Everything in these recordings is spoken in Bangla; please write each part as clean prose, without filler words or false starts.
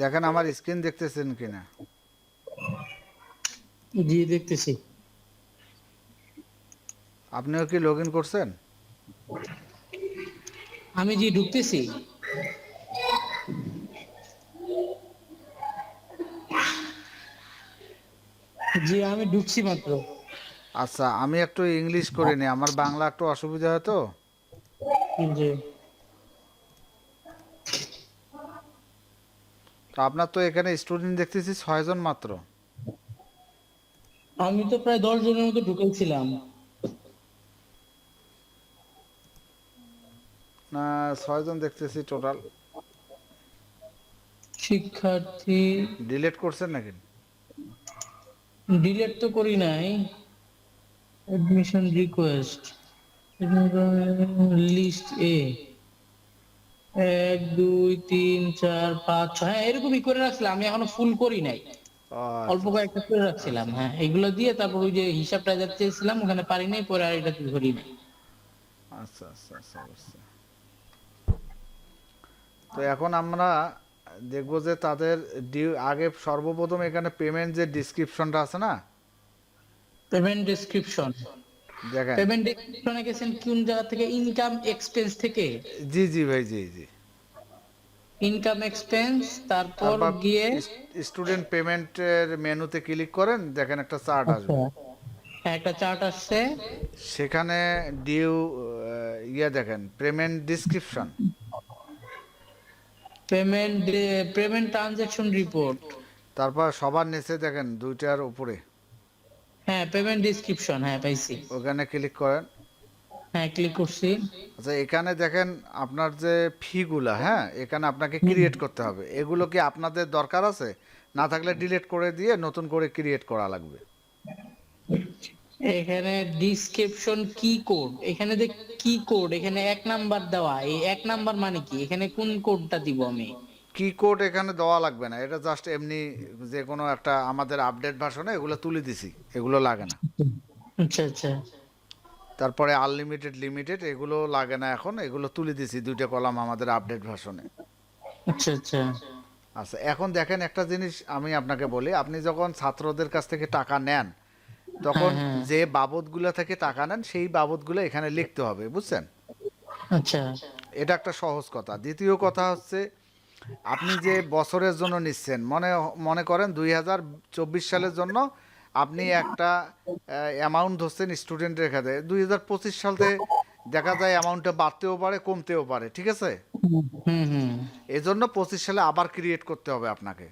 দেখেন আমার স্ক্রিন দেখতেছেন কিনা? জি দেখতেছি। আপনিও কি লগ ইন করছেন? আমি জি ঢুকতেছি। জি আমি ঢুকছি মাত্র। আচ্ছা, আমি একটু ইংলিশ করে নিই, আমার বাংলা একটু অসুবিধা হয় তো। জি তো আপনার তো এখানে স্টুডেন্ট দেখতেছি 6 জন মাত্র। আমি তো প্রায় 10 জনের মতো ঢুকেছিলাম। না, 6 জন দেখতেছি টোটাল। শিক্ষার্থী ডিলিট করছেন নাকি? ডিলেট তো করি নাই। এডমিশন রিকোয়েস্ট লিস্ট এ 1 2 3 4 5 6, হ্যাঁ এরকমই করে রাখছিলাম, আমি এখনো ফুল করি নাই। ও অল্প আচ্ছা কয়েকটা করে রাখছিলাম, আচ্ছা হ্যাঁ এগুলো দিয়ে তারপর ওই যে হিসাবটা যাতে চেয়েছিলাম ওখানে পারি নাই, পরে আর এটা ধরি নাই। আচ্ছা আচ্ছা আচ্ছা বুঝছি। তো এখন আমরা দেখবো যে তাদের ডিউ আগে সর্বপ্রথম এখানে পেমেন্ট যে ডিসক্রিপশনটা আছে না, পেমেন্ট ডেসক্রিপশন, দেখেন। পেমেন্ট ডেসক্রিপশনে গেছেন কোন জায়গা থেকে? ইনকাম এক্সপেন্স থেকে। জি জি ভাই, জি জি। ইনকাম এক্সপেন্স তারপর তারপর গিয়ে স্টুডেন্ট পেমেন্টের মেনুতে ক্লিক করেন, দেখেন একটা চার্ট আচ্ছা আসবে। হ্যাঁ একটা চার্ট আসছে। সেখানে ডিউ ইয়ে দেখেন payment description. Payment payment transaction report. তারপর সবার নিচে দেখেন দুইটার উপরে, হ্যাঁ পেমেন্ট ডেসক্রিপশন, হ্যাঁ পাইছি। ওখানে ক্লিক করেন। হ্যাঁ ক্লিক করছি। আচ্ছা, এখানে দেখেন আপনার যে ফিগুলা, হ্যাঁ এখানে আপনাকে হুম। ক্রিয়েট করতে হবে। এগুলো কি আপনাদের দরকার আছে? না থাকলে ডিলিট করে দিয়ে নতুন করে ক্রিয়েট করা লাগবে। এখানে ডিসক্রিপশন কি কোড, এখানে যে কি কোড এখানে 1 নাম্বার দেওয়া, এই 1 নাম্বার মানে কি? এখানে কোন কোডটা দিব আমি? কি কোড এখানে দেওয়া লাগবে না, এটা জাস্ট এমনি যে কোনো একটা আমাদের আপডেট ভার্সনে এগুলো তুলে দিছি, এগুলো লাগে না। আচ্ছা আচ্ছা তারপরে আনলিমিটেড লিমিটেড এগুলো লাগে না, এখন এগুলো তুলে দিছি দুইটা কলাম আমাদের আপডেট ভার্সনে। আচ্ছা আচ্ছা। আচ্ছা, এখন দেখেন একটা জিনিস আমি আপনাকে বলি, আপনি যখন ছাত্রদের কাছ থেকে টাকা নেন হ্যাঁ তখন হ্যাঁ যে বাবদগুলো থেকে টাকা নেন সেই বাবদগুলো এখানে লিখতে হবে, বুঝছেন? আচ্ছা এটা একটা সহজ কথা। দ্বিতীয় কথা হচ্ছে, আপনি যে বছরের জন্য নিচ্ছেন, মনে মনে করেন 2024 সালের জন্য আপনি একটা অ্যামাউন্ট ধরছেন স্টুডেন্টের খাতে, 2025 সালতে দেখা যায় অ্যামাউন্টটা বাড়তেও পারে কমতেও পারে, ঠিক আছে? হুম হুম। এজন্য 25 সালে আবার ক্রিয়েট করতে হবে আপনাকে।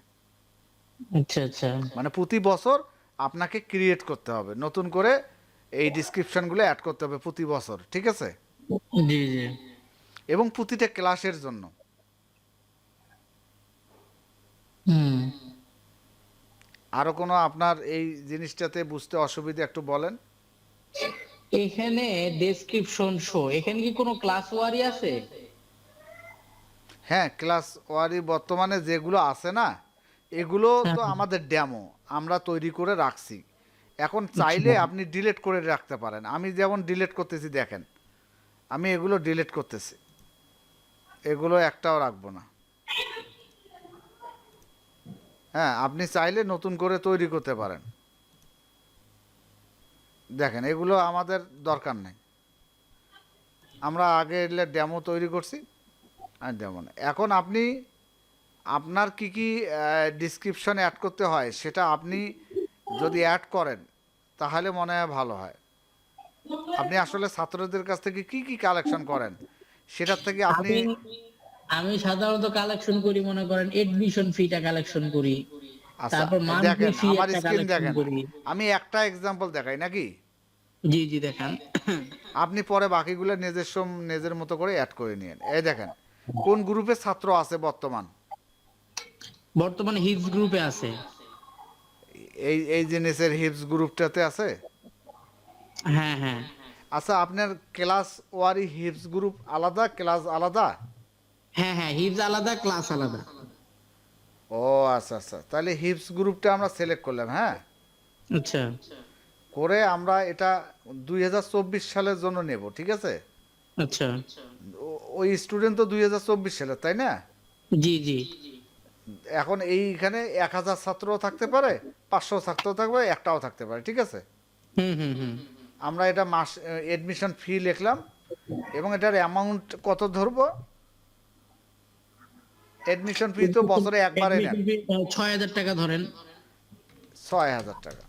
আচ্ছা আচ্ছা। মানে প্রতি বছর আপনাকে ক্রিয়েট করতে হবে নতুন করে, এই ডিসক্রিপশনগুলো অ্যাড করতে হবে প্রতি বছর, ঠিক আছে? জি জি। এবং প্রতিটা ক্লাসের জন্য। হুম। আরও কোনো আপনার এই জিনিসটাতে বুঝতে অসুবিধা একটু বলেন। এখানে ডেসক্রিপশন শো, এখানে কি কোনো ক্লাস ওয়ারি আছে? হ্যাঁ, ক্লাস ওয়ারি বর্তমানে যেগুলো আছে না, এগুলো হ্যাঁ তো আমাদের ডেমো আমরা তৈরি করে রাখছি। এখন আচ্ছা চাইলে আপনি ডিলিট করে রাখতে পারেন, আমি যেমন ডিলিট করতেছি দেখেন, আমি এগুলো ডিলিট করতেছি, এগুলো একটাও রাখবো না। হ্যাঁ, আপনি চাইলে নতুন করে তৈরি করতে পারেন। দেখেন এগুলো আমাদের দরকার নেই, আমরা আগে এলে ডেমো তৈরি করছি আর ডেমো না। এখন আপনি আপনার কি কি ডিসক্রিপশন অ্যাড করতে হয় সেটা আপনি যদি অ্যাড করেন তাহলে মনে হয় ভালো হয়। আপনি আসলে ছাত্রদের কাছ থেকে কি কি কালেকশন করেন সেটার থেকে আপনি। আমি আমি সাধারণত কালেকশন করি, মনে করেন এডমিশন ফিটা কালেকশন করি, আচ্ছা, তারপর মান্থলি দেখেন ফি আমার একটা স্ক্রিন কালেকশন দেখেন, করি। আমি একটা এক্সাম্পল দেখাই নাকি? জি জি দেখান। আপনি পরে বাকিগুলো নিজস্ব নিজের মতো করে অ্যাড করে নিন। এই দেখেন কোন গ্রুপের ছাত্র আছে বর্তমান, বর্তমানে হিপস গ্রুপে আছে। এই এই জিনিসের হিপস গ্রুপটাতে আছে। হ্যাঁ হ্যাঁ। আচ্ছা, আপনার ক্লাস ওয়ারি হিপস গ্রুপ আলাদা, ক্লাস আলাদা? হ্যাঁ হ্যাঁ হিপস আলাদা, ক্লাস আলাদা। ও আচ্ছা আচ্ছা, তাহলে হিপস গ্রুপটা আমরা সিলেক্ট করলাম, হ্যাঁ। আচ্ছা করে আমরা এটা 2024 সালের জন্য নেব, ঠিক আছে? আচ্ছা। ওই স্টুডেন্ট তো 2024 সালের, তাই না? জি জি। এখন এইখানে 1000 ছাত্রও থাকতে পারে, 500 ছাত্রও থাকবে, একটাও থাকতে পারে, ঠিক আছে? হুম হুম হুম আমরা এটা মাস এডমিশন ফি লিখলাম এবং এটার অ্যামাউন্ট কত ধরবো? এডমিশন ফি তো বছরে একবারে নেন, Admission fee 6,000 টাকা ধরেন। 6000 টাকা।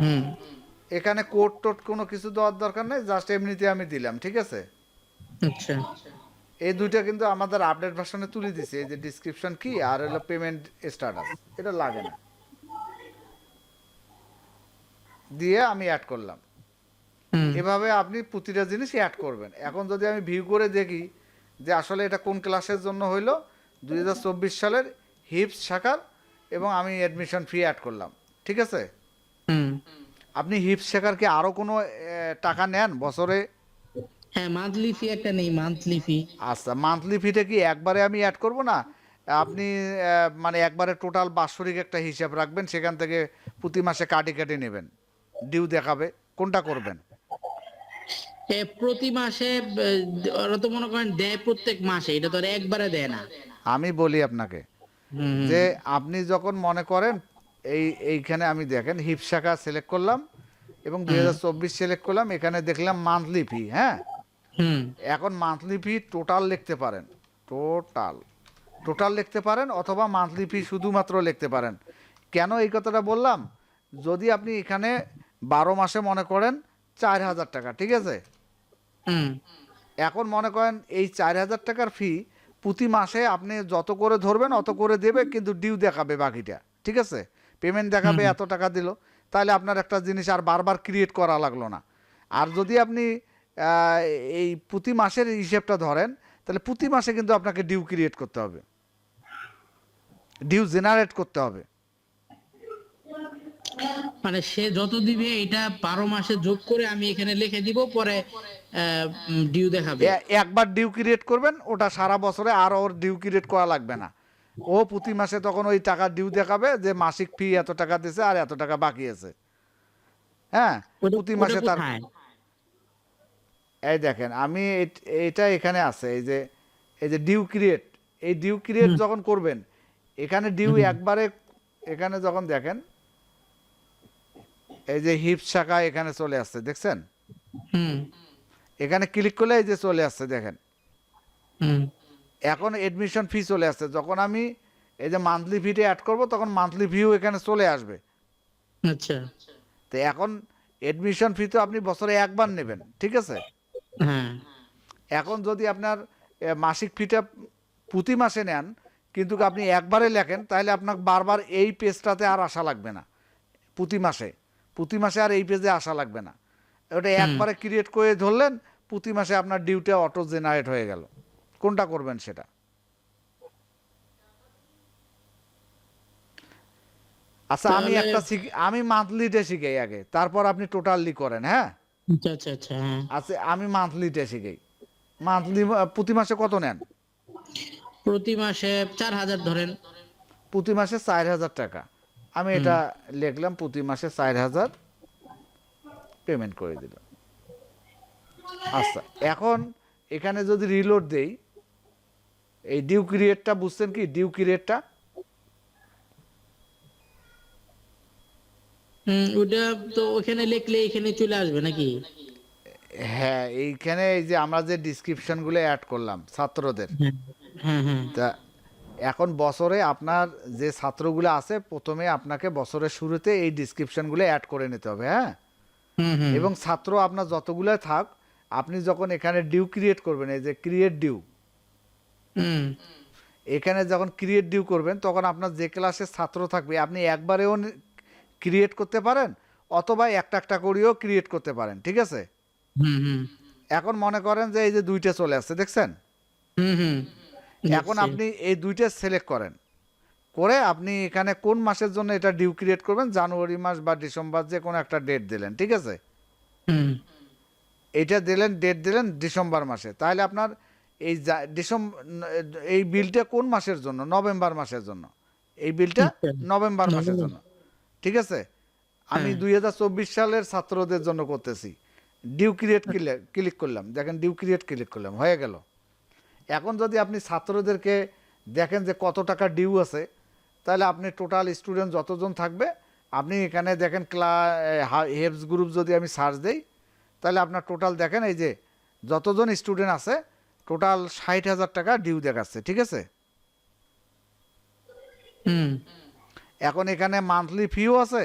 হুম এখানে কোড টোড কোনো কিছু দেওয়ার দরকার নেই, জাস্ট এমনিতে আমি দিলাম, ঠিক আছে? আচ্ছা এই দুইটা কিন্তু আমাদের আপডেট ভার্সনে তুলে দিছি, এই যে ডিসক্রিপশন কি আর হলো পেমেন্ট স্ট্যাটাস, এটা লাগে না, দিয়ে আমি অ্যাড করলাম। হুম এভাবে আপনি প্রতিটা জিনিস অ্যাড করবেন। এখন যদি আমি ভিউ করে দেখি যে আসলে এটা কোন ক্লাসের জন্য হইলো, 2024 সালের হিপস শাখার, এবং আমি অ্যাডমিশন ফি অ্যাড করলাম, ঠিক আছে? হুম আপনি হিপস শাখার কি আরও কোনো টাকা নেন বছরে? হ্যাঁ, মান্থলি ফি একটা নেই, মান্থলি ফি। আচ্ছা, মান্থলি ফিটা কি একবারে আমি অ্যাড করব না? আপনি মানে একবারে টোটাল বাৎসরিক একটা হিসাব রাখবেন, সেখান থেকে প্রতি মাসে কাটে কেটে নেবেন, ডিউ দেখাবে, কোনটা করবেন? প্রতি মাসে ওরা তো মনে করেন দেয় প্রত্যেক মাসে, এটা তো আর একবারে দেয় না। আমি বলি আপনাকে হুম যে আপনি যখন মনে করেন এইখানে আমি দেখেন হিপ শাখা সিলেক্ট করলাম এবং হুম 2024 সিলেক্ট করলাম, এখানে দেখলাম মান্থলি ফি, হ্যাঁ? হুম এখন মান্থলি ফি টোটাল লিখতে পারেন, টোটাল টোটাল লিখতে পারেন, অথবা মান্থলি ফি শুধুমাত্র লিখতে পারেন। কেন এই কথাটা বললাম? যদি আপনি এখানে 12 মাসে মনে করেন 4000 টাকা, ঠিক আছে? হুম এখন মনে করেন এই 4000 টাকার ফি প্রতি মাসে আপনি যত করে ধরবেন অত করে দেবে, কিন্তু ডিউ দেখাবে বাকিটা, ঠিক আছে? পেমেন্ট দেখাবে হুম এত টাকা দিল, তাহলে আপনার একটা জিনিস আর বারবার ক্রিয়েট করা লাগলো না। আর যদি আপনি আহ, এই প্রতি মাসের হিসেবটা ধরেন, তাহলে প্রতি মাসে কিন্তু আপনাকে ডিউ ক্রিয়েট করতে হবে, ডিউ জেনারেট করতে হবে। মানে সে যত দিবে এটা 12 মাসে যোগ করে আমি এখানে লিখে দিব, পরে ডিউ দেখাবে। একবার ডিউ ক্রিয়েট করবেন, ওটা সারা বছরে আর ওর ডিউ ক্রিয়েট করা লাগবে না। ও প্রতি মাসে তখন ওই টাকা ডিউ দেখাবে যে মাসিক ফি এত টাকা দিছে আর এত টাকা বাকি আছে, হ্যাঁ? ওটা প্রতি ওটা মাসে তার, কোথায়? এই দেখেন আমি এটা এখানে আছে, এই যে ডিউ ক্রিয়েট, এই ডিউ ক্রিয়েট হুম যখন করবেন, এখানে ডিউ হুম একবারে, এখানে যখন দেখেন এই যে হিপ শাখা এখানে চলে আসছে, দেখছেন? হুম এখানে ক্লিক করলে এই যে চলে আসছে, দেখেন। হুম এখন এডমিশন ফি চলে আসছে, যখন আমি এই যে মান্থলি ফিটা অ্যাড করব তখন মান্থলি ফিও এখানে চলে আসবে। আচ্ছা তো এখন এডমিশন ফি তো আপনি বছরে একবার নেবেন, ঠিক আছে? হ্যাঁ এখন যদি আপনার মাসিক ফিটা প্রতি মাসে নেন, কিন্তু আপনি একবারে লেখেন, তাহলে আপনার বারবার এই পেজটাতে আর আসা লাগবে না। প্রতি মাসে, প্রতি মাসে আর এই পেজে আসা লাগবে না, ওটা হুম একবারে ক্রিয়েট করে ধরলেন, প্রতি মাসে আপনার ডিউটা অটো জেনারেট হয়ে গেল। কোনটা করবেন সেটা? আচ্ছা, আমি তাহলে একটা আমি মান্থলিটা শিখাই আগে, তারপর আপনি টোটালি করেন, হ্যাঁ? আচ্ছা আচ্ছা আচ্ছা হ্যাঁ। আচ্ছা, আমি মান্থলিটা শিখাই। মান্থলি প্রতি মাসে কত নেন? প্রতি মাসে 4,000 ধরেন। প্রতি মাসে 4000 টাকা। আমি হুম এটা লিখলাম, প্রতি মাসে 4000 পেমেন্ট করে দিলাম। আচ্ছা, এখন এখানে যদি রিলোড দেই, এই ডিউ ক্রিয়েটটা বুঝছেন কি? ডিউ ক্রিয়েটটা ওটা তো ওখানে লিখলে এখানে চলে আসবে নাকি? হ্যাঁ, এইখানে এই যে আমরা যে ডিসক্রিপশনগুলো অ্যাড করলাম ছাত্রদের, হ্যাঁ হ্যাঁ হ্যাঁ তা এখন বছরে আপনার যে ছাত্রগুলো আছে, প্রথমে আপনাকে বছরের শুরুতে এই ডিসক্রিপশনগুলো অ্যাড করে নিতে হবে, হ্যাঁ? হুম হুম এবং ছাত্র আপনার যতগুলো থাক, আপনি যখন এখানে ডিউ ক্রিয়েট করবেন, এই যে ক্রিয়েট ডিউ, হুম এখানে যখন ক্রিয়েট ডিউ করবেন, তখন আপনার যে ক্লাসের ছাত্র থাকবে আপনি একবারেও ক্রিয়েট করতে পারেন, অথবা একটা একটা করেও ক্রিয়েট করতে পারেন, ঠিক আছে? হুম হুম এখন মনে করেন যে এই যে দুইটা চলে আসছে, দেখছেন? হুম হুম এখন দেখছি। আপনি এই দুইটা সিলেক্ট করেন, করে আপনি এখানে কোন মাসের জন্য এটা ডিউ ক্রিয়েট করবেন, জানুয়ারি মাস বা ডিসেম্বর, যে কোনো একটা ডেট দিলেন, ঠিক আছে? হুম এইটা দিলেন, ডেট দিলেন ডিসেম্বর মাসে, তাহলে আপনার এই ডিসেম্বর, এই বিলটা কোন মাসের জন্য? নভেম্বর মাসের জন্য। এই বিলটা আচ্ছা নভেম্বর মাসের নভেম্বর। জন্য, ঠিক আছে? আমি হ্যাঁ 2024 সালের ছাত্রদের জন্য করতেছি। ডিউ ক্রিয়েট ক্লিক করলাম, দেখেন ডিউ ক্রিয়েট ক্লিক করলাম, হয়ে গেল। এখন যদি আপনি ছাত্রদেরকে দেখেন যে কত টাকা ডিউ আছে, তাহলে আপনি টোটাল স্টুডেন্ট যতজন থাকবে, আপনি এখানে দেখেন হেপস গ্রুপ যদি আমি সার্চ দেই, তাহলে আপনার টোটাল দেখেন এই যে যতজন স্টুডেন্ট আছে টোটাল 60,000 টাকা ডিউ দেখাচ্ছে, ঠিক আছে। হুম এখন এখানে মান্থলি ফিও আছে,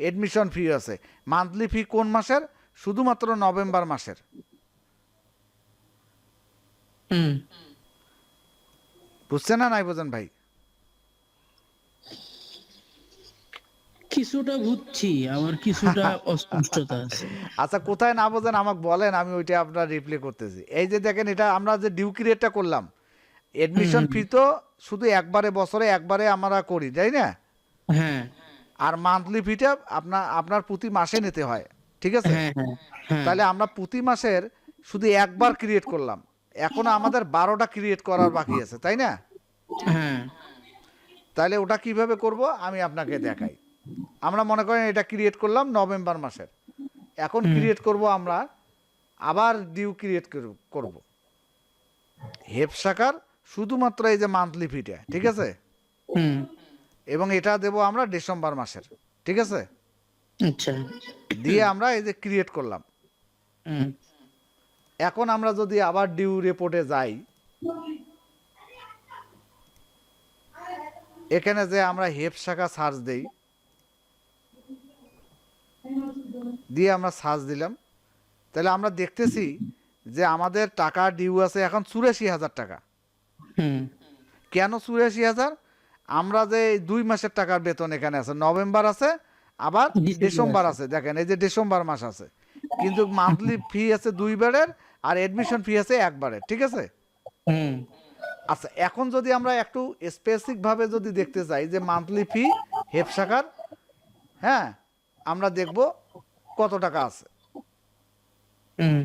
এডমিশন ফিও আছে। মান্থলি ফি কোন মাসের? শুধুমাত্র নভেম্বর মাসের। হুম বুঝছেন না নাই বোঝেন ভাই? কিছুটা বুঝছি, আমার কিছুটা অস্পষ্টতা আছে। আচ্ছা, কোথায় না বোঝেন আমাকে বলেন, আমি ওইটা আপনার রিপ্লে করতেছি। এই যে দেখেন, এটা আমরা যে ডিউ ক্রিয়েটটা করলাম, এডমিশন হুম ফি তো শুধু একবারে বছরে একবারে আমরা করি, তাই না? হ্যাঁ আর মান্থলি ফিটা আপনার আপনার প্রতি মাসে নিতে হয়, ঠিক আছে। হ্যাঁ হ্যাঁ হ্যাঁ তাহলে আমরা প্রতি মাসের শুধু একবার ক্রিয়েট করলাম, এখনো আমাদের 12টা ক্রিয়েট করার বাকি আছে, তাই না? হ্যাঁ তাহলে ওটা কিভাবে করব আমি আপনাকে দেখাই। আমরা মনে করেন এটা ক্রিয়েট করলাম নভেম্বর মাসের, এখন হুম ক্রিয়েট করব আমরা আবার ডিউ ক্রিয়েট করব হেপ শাখার শুধুমাত্র এই যে মান্থলি ফিটা, ঠিক আছে। হুম এবং এটা দেব আমরা ডিসেম্বর মাসের, ঠিক আছে। আচ্ছা দিয়ে আমরা এই যে ক্রিয়েট করলাম। হুম এখন আমরা যদি আবার ডিউ রিপোর্টে যাই, এখানে যে আমরা হেপ শাখা সার্চ দেই, দিয়ে আমরা সার্চ দিলাম, তাহলে আমরা দেখতেছি যে আমাদের টাকা ডিউ আছে এখন 84,000 টাকা। হুম কেন 84,000? আমরা যে এই 2 মাসের টাকার বেতন এখানে আছে, নভেম্বর আছে আবার ডিসেম্বর আছে, দেখেন এই যে ডিসেম্বর মাস আছে, কিন্তু মান্থলি ফি আছে 2 বারের আর এডমিশন ফি আছে একবারের, ঠিক আছে। হুম আচ্ছা, এখন যদি আমরা একটু স্পেসিফিক ভাবে যদি দেখতে চাই যে মান্থলি ফি হেপ শাখার, হ্যাঁ, আমরা দেখব কত টাকা আছে। হুম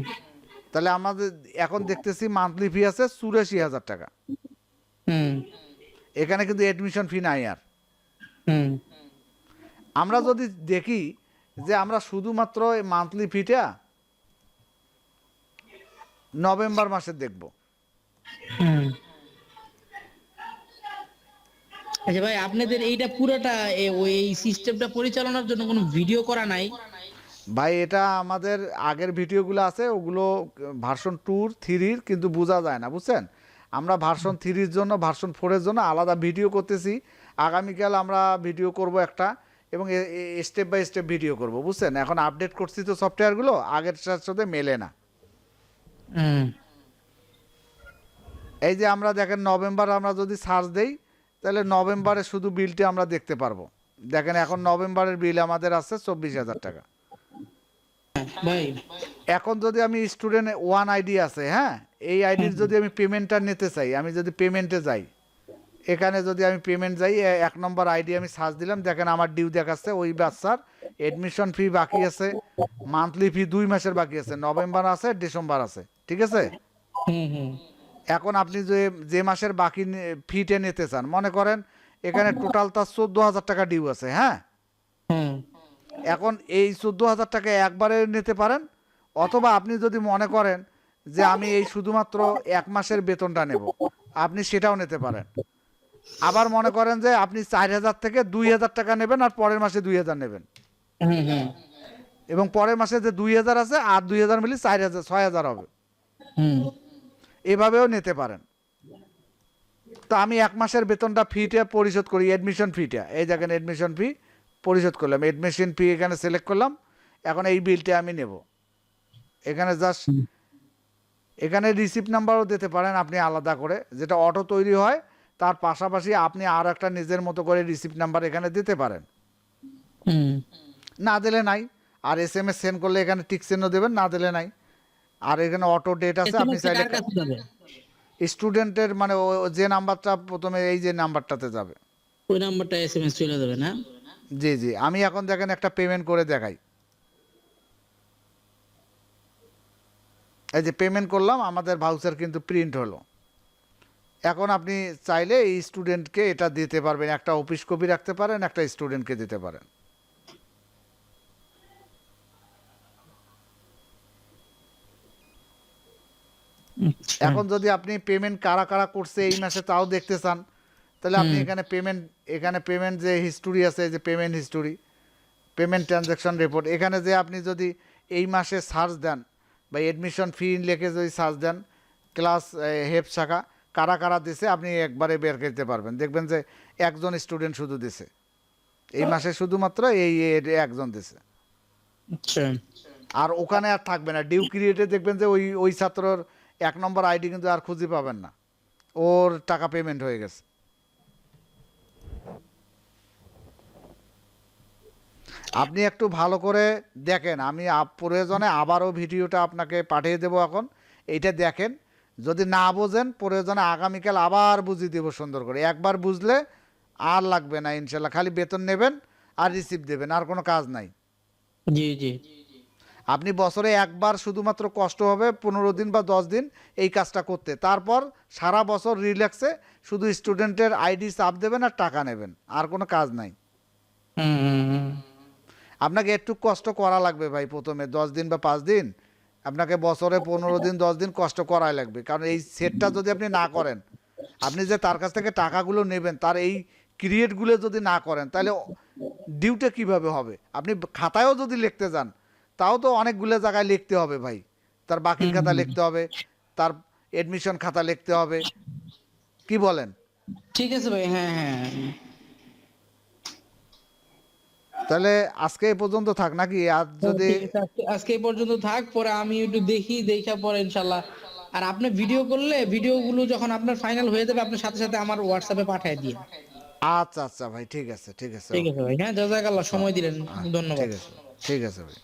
তাহলে আমাদের এখন দেখতেছি মান্থলি ফি আছে 84,000 টাকা। হুম এখানে কিন্তু এডমিশন ফি নাই আর। হুম আমরা যদি দেখি যে আমরা শুধুমাত্র এই মান্থলি ফিটা নভেম্বর মাসে দেখব। হুম আচ্ছা ভাই, আপনাদের এইটা পুরোটা ওই সিস্টেমটা পরিচালনার জন্য কোনো ভিডিও করা নাই? ভাই এটা আমাদের আগের ভিডিওগুলো আছে, ওগুলো ভার্সন 2 3 কিন্তু বোঝা যায় না, বুঝছেন। আমরা ভার্সন 3 জন্য ভার্সন 4 জন্য আলাদা ভিডিও করতেছি। আগামীকাল আমরা ভিডিও করব একটা, এবং স্টেপ বাই স্টেপ ভিডিও করব, বুঝছেন। এখন আপডেট করছি তো সফটওয়্যারগুলো, আগের সাথে মেলে না। হুম এই যে আমরা দেখেন নভেম্বর আমরা যদি সার্চ দেই, তাহলে নভেম্বরের শুধু বিলটি আমরা দেখতে পারবো। দেখেন এখন নভেম্বরের বিল আমাদের আছে 24,000 টাকা। ভাই এখন যদি আমি স্টুডেন্ট 1 আইডি আছে, হ্যাঁ, এই আইডির যদি আমি পেমেন্টটা নিতে চাই, আমি যদি পেমেন্টে যাই, এখানে যদি আমি পেমেন্ট যাই, 1 নম্বর আইডি আমি সার্চ দিলাম, দেখেন আমার ডিউ দেখাচ্ছে ওই বাচ্চার এডমিশন ফি বাকি আছে, মান্থলি ফি 2 মাসের বাকি আছে, নভেম্বর আছে ডিসেম্বর আছে, ঠিক আছে। হুম হুম এখন আপনি যে যে মাসের বাকি ফিটে নিতে চান, মনে করেন এখানে টোটাল তার 14,000 টাকা ডিউ আছে, হ্যাঁ। হুম এখন এই 14,000 টাকা একবারে নিতে পারেন, অথবা আপনি যদি মনে করেন যে আমি এই শুধুমাত্র 1 মাসের বেতনটা নেব, আপনি সেটাও নিতে পারেন। আবার মনে করেন যে আপনি 4,000 থেকে 2,000 টাকা নেবেন আর পরের মাসে 2,000 নেবেন, হুম হুম এবং পরের মাসে যে 2,000 আছে আর 2,000 মিলি 4,000 6,000 হবে, হুম এভাবেও নিতে পারেন। তো আমি 1 মাসের বেতনটা ফিটা পরিশোধ করি, এডমিশন ফিটা, এই দেখেন এডমিশন ফি পরিশোধ করলাম, এডমিশন ফি এখানে সিলেক্ট করলাম। এখন এই বিলটা আমি নেব, এখানে জাস্ট এখানে রিসিপ্ট নাম্বারও দিতে পারেন আপনি আলাদা করে, যেটা অটো তৈরি হয়, তার পাশাপাশি আপনি আর একটা নিজের মতো করে রিসিপ্ট নাম্বার এখানে দিতে পারেন। হুম না দিলে নাই, আর SMS সেন্ড করলে এখানে টিক চিহ্ন দেবেন, না দিলে নাই। আর এখানে অটো ডেট আছে, আপনি এসএমএস চাইলে কার কাছে যাবে? স্টুডেন্টের মানে যে নাম্বারটা প্রথমে এই যে নাম্বারটাতে যাবে। ওই নাম্বারটা এসএমএস চলে যাবে না? জি জি, আমি এখন দেখেন একটা পেমেন্ট করে দেখাই। এই যে পেমেন্ট করলাম, আমাদের ভাউচার কিন্তু প্রিন্ট হলো। এখন আপনি চাইলে এই স্টুডেন্টকে এটা দিতে পারবেন, একটা অফিস কপি রাখতে পারেন, একটা স্টুডেন্টকে দিতে পারেন। আচ্ছা এখন যদি আপনি পেমেন্ট কারা কারা করছে এই মাসে তাও দেখতে চান, তাহলে আপনি এখানে পেমেন্ট যে হিস্টোরি আছে, এই যে payment history, payment transaction report, এখানে যে আপনি যদি এই মাসে সার্চ দেন বা এডমিশন ফি লিখে যদি সার্চ দেন ক্লাস হেল্প শাখা কারা কারা দিছে, আপনি একবারে বের করতে পারবেন। দেখবেন যে একজন স্টুডেন্ট শুধু দিছে এই মাসে, শুধুমাত্র এই একজন দিছে। আচ্ছা আর ওখানে আর থাকবে না ডিউ ক্রিয়েটে, দেখবেন যে ওই ওই ছাত্রর 1 নম্বর আইডি কিন্তু আর খুঁজে পাবেন না, ওর টাকা পেমেন্ট হয়ে গেছে। আপনি একটু ভালো করে দেখেন, আমি প্রয়োজনে আবারও ভিডিওটা আপনাকে পাঠিয়ে দেবো এখন, এইটা দেখেন। যদি না বোঝেন প্রয়োজনে আগামীকাল আবার বুঝিয়ে দেবো সুন্দর করে। একবার বুঝলে আর লাগবে না ইনশাল্লাহ, খালি বেতন নেবেন আর রিসিপ্ট দেবেন, আর কোনো কাজ নাই। জি জি আপনি বছরে একবার শুধুমাত্র কষ্ট হবে 15 দিন বা 10 দিন এই কাজটা করতে, তারপর সারা বছর রিল্যাক্সে শুধু স্টুডেন্টের আইডি চাপ দেবেন আর টাকা নেবেন, আর কোনো কাজ নাই। আপনাকে একটু কষ্ট করা লাগবে ভাই, প্রথমে 10 দিন বা 5 দিন আপনাকে, বছরে 15 দিন 10 দিন কষ্ট করাই লাগবে। কারণ এই সেটটা যদি আপনি না করেন, আপনি যে তার কাছ থেকে টাকাগুলো নেবেন তার এই ক্রিয়েটগুলো যদি না করেন, তাহলে ডিউটা কিভাবে হবে? আপনি খাতায়ও যদি লিখতে যান তাও তো অনেকগুলো জায়গায় লিখতে হবে ভাই, তার বাকির খাতা লিখতে হবে, তার এডমিশন খাতা লিখতে হবে, কি বলেন? ঠিক আছে ভাই। হ্যাঁ হ্যাঁ তাহলে আজকে এই পর্যন্ত থাক নাকি? আর যদি ঠিক আছে, আজকে এই পর্যন্ত থাক, পরে আমি একটু দেখি, দেখা পরে ইনশাল্লাহ। আর আপনি ভিডিও করলে ভিডিওগুলো যখন আপনার ফাইনাল হয়ে যাবে আপনার সাথে সাথে আমার হোয়াটসঅ্যাপে পাঠিয়ে দিন। আচ্ছা আচ্ছা ভাই, ঠিক আছে, ঠিক আছে, ঠিক আছে ভাই। হ্যাঁ জাযাকাল্লাহ, সময় দিলেন, ধন্যবাদ। ঠিক আছে, ঠিক আছে ভাই।